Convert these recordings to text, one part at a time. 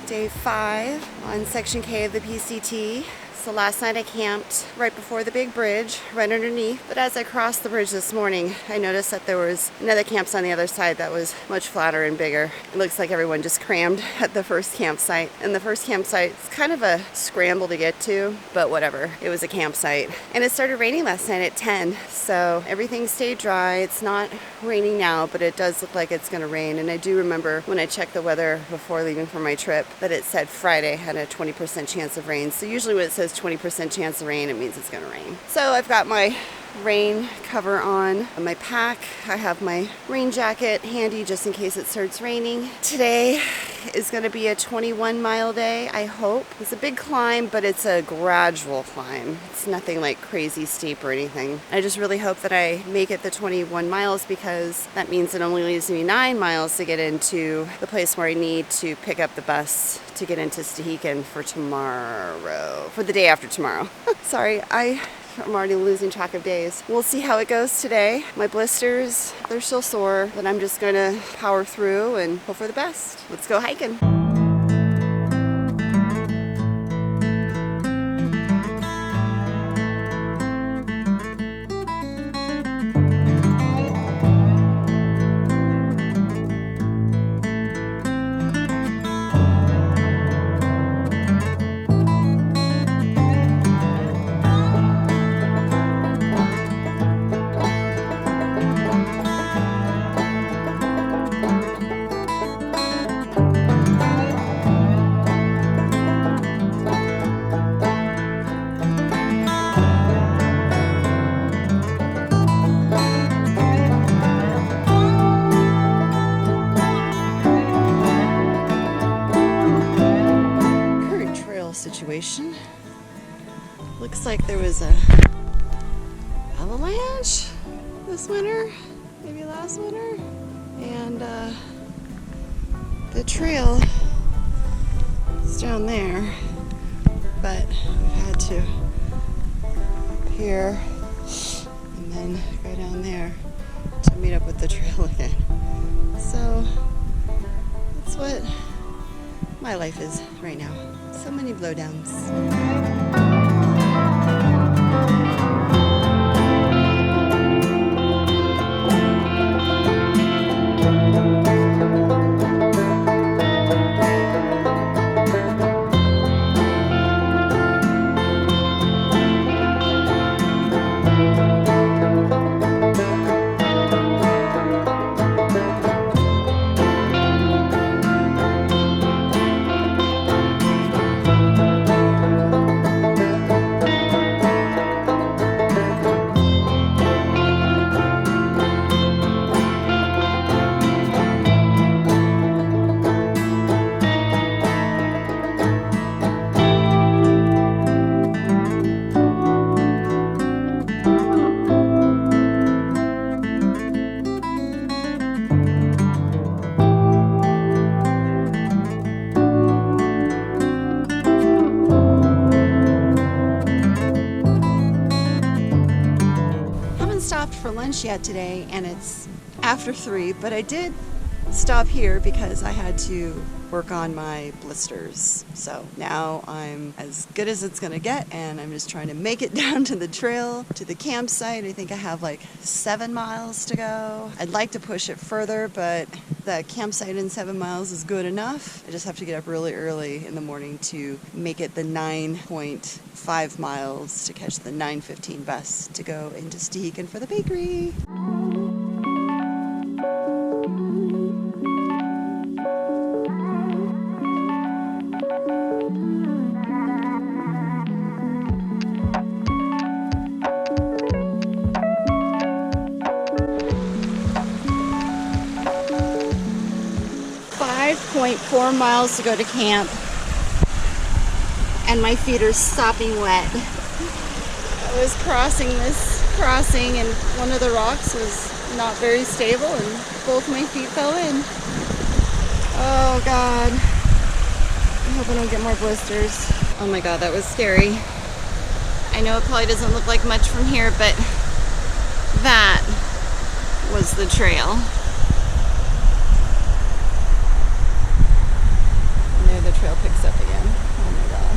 Day 5 on Section K of the PCT. So last night I camped right before the big bridge, right underneath. But as I crossed the bridge this morning, I noticed that there was another campsite on the other side that was much flatter and bigger. It looks like everyone just crammed at the first campsite. And the first campsite is kind of a scramble to get to, but whatever. It was a campsite. And it started raining last night at 10, so everything stayed dry. It's not raining now, but it does look like it's going to rain. And I do remember when I checked the weather before leaving for my trip that it said Friday had a 20% chance of rain. So usually when it says 20% chance of rain, it means it's going to rain. So I've got my rain cover on my pack. I have my rain jacket handy just in case it starts raining. Today is going to be a 21-mile day, I hope. It's a big climb, but it's a gradual climb. It's nothing like crazy steep or anything. I just really hope that I make it the 21 miles because that means it only leaves me 9 miles to get into the place where I need to pick up the bus to get into Stehekin for tomorrow, for the day after tomorrow. Sorry, I'm already losing track of days. We'll see how it goes today. My blisters, they're still sore, but I'm just gonna power through and hope for the best. Let's go hiking. Situation. Looks like there was a avalanche this winter, maybe last winter, and the trail is down there, but we've had to up here and then go down there to meet up with the trail again. So that's what my life is right now. So many blowdowns. For lunch yet today, and it's after 3, but I did stop here because I had to work on my blisters. So now I'm as good as it's gonna get, and I'm just trying to make it down to the trail, to the campsite. I think I have like 7 miles to go. I'd like to push it further, but the campsite in 7 miles is good enough. I just have to get up really early in the morning to make it the 9.5 miles to catch the 9:15 bus to go into Stehekin for the bakery. 5.4 miles to go to camp, and my feet are sopping wet. I was crossing this crossing and one of the rocks was not very stable and both my feet fell in. Oh God. I hope I don't get more blisters. Oh my God, that was scary. I know it probably doesn't look like much from here, but that was the trail. And there the trail picks up again. Oh my God.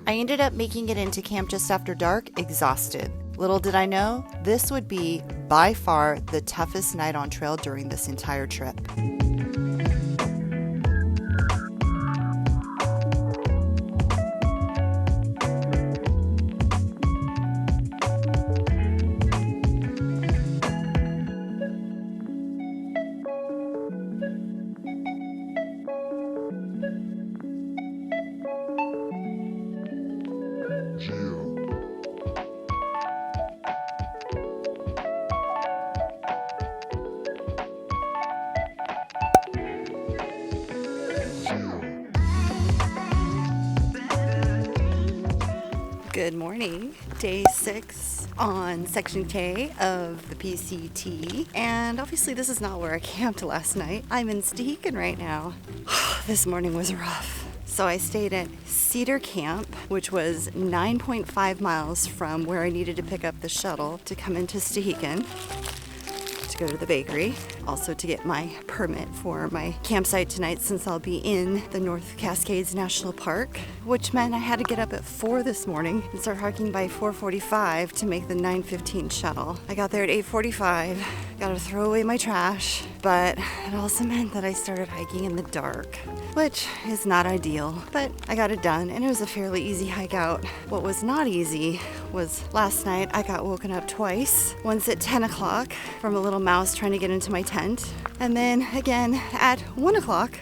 I ended up making it into camp just after dark, exhausted. Little did I know, this would be by far the toughest night on trail during this entire trip. Good morning, day 6 on section K of the PCT, and obviously this is not where I camped last night. I'm in Stehekin right now. This morning was rough. So I stayed at Cedar Camp, which was 9.5 miles from where I needed to pick up the shuttle to come into Stehekin to go to the bakery. Also to get my permit for my campsite tonight, since I'll be in the North Cascades National Park, which meant I had to get up at 4 this morning and start hiking by 4:45 to make the 9:15 shuttle. I got there at 8:45, gotta throw away my trash, but it also meant that I started hiking in the dark, which is not ideal, but I got it done and it was a fairly easy hike out. What was not easy was last night I got woken up twice, once at 10 o'clock from a little mouse trying to get into my tent, and then again at 1 o'clock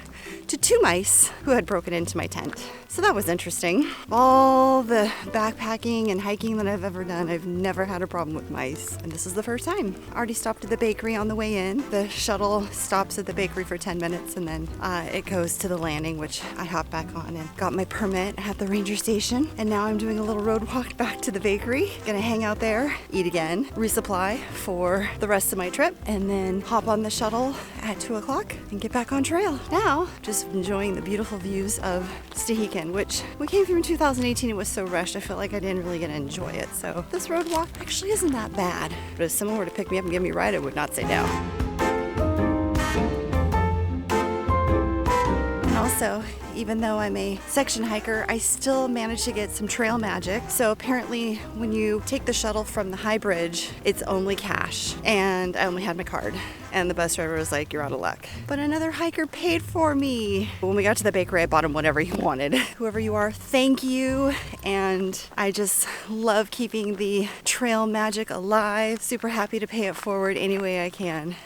to 2 mice who had broken into my tent. So that was interesting. All the backpacking and hiking that I've ever done, I've never had a problem with mice, and this is the first time. Already stopped at the bakery on the way in. The shuttle stops at the bakery for 10 minutes and then it goes to the landing, which I hopped back on and got my permit at the ranger station, and now I'm doing a little road walk back to the bakery. Gonna hang out there, eat again, resupply for the rest of my trip, and then hop on the shuttle at 2 o'clock and get back on trail. Now, just enjoying the beautiful views of Stehekin, which we came through in 2018. It was so rushed, I felt like I didn't really get to enjoy it. So this road walk actually isn't that bad. But if someone were to pick me up and give me a ride, I would not say no. And also, even though I'm a section hiker, I still managed to get some trail magic. So apparently when you take the shuttle from the high bridge, it's only cash, and I only had my card. And the bus driver was like, "You're out of luck." But another hiker paid for me. When we got to the bakery, I bought him whatever he wanted. Whoever you are, thank you. And I just love keeping the trail magic alive. Super happy to pay it forward any way I can.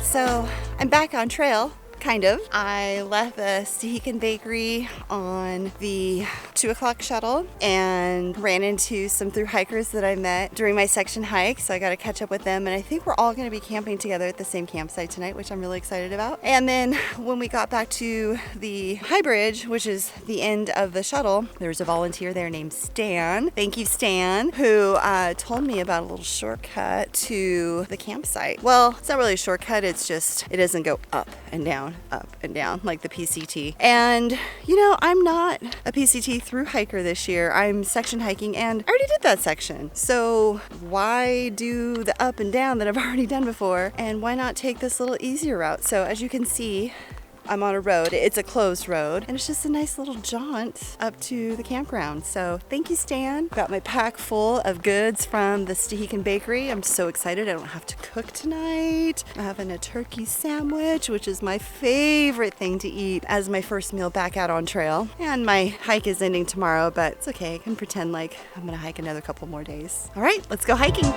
So I'm back on trail, kind of. I left the Stehekin Bakery on the 2 o'clock shuttle and ran into some through hikers that I met during my section hike, so I got to catch up with them, and I think we're all going to be camping together at the same campsite tonight, which I'm really excited about. And then when we got back to the high bridge, which is the end of the shuttle, there was a volunteer there named Stan, thank you Stan, who told me about a little shortcut to the campsite. Well, it's not really a shortcut, it's just, it doesn't go up and down like the PCT. And you know, I'm not a PCT through hiker this year. I'm section hiking, and I already did that section. So why do the up and down that I've already done before? And why not take this little easier route? So as you can see, I'm on a road. It's a closed road, and it's just a nice little jaunt up to the campground. So thank you, Stan. Got my pack full of goods from the Stehekin Bakery. I'm so excited. I don't have to cook tonight. I'm having a turkey sandwich, which is my favorite thing to eat as my first meal back out on trail. And my hike is ending tomorrow, but it's okay. I can pretend like I'm gonna hike another couple more days. All right, let's go hiking.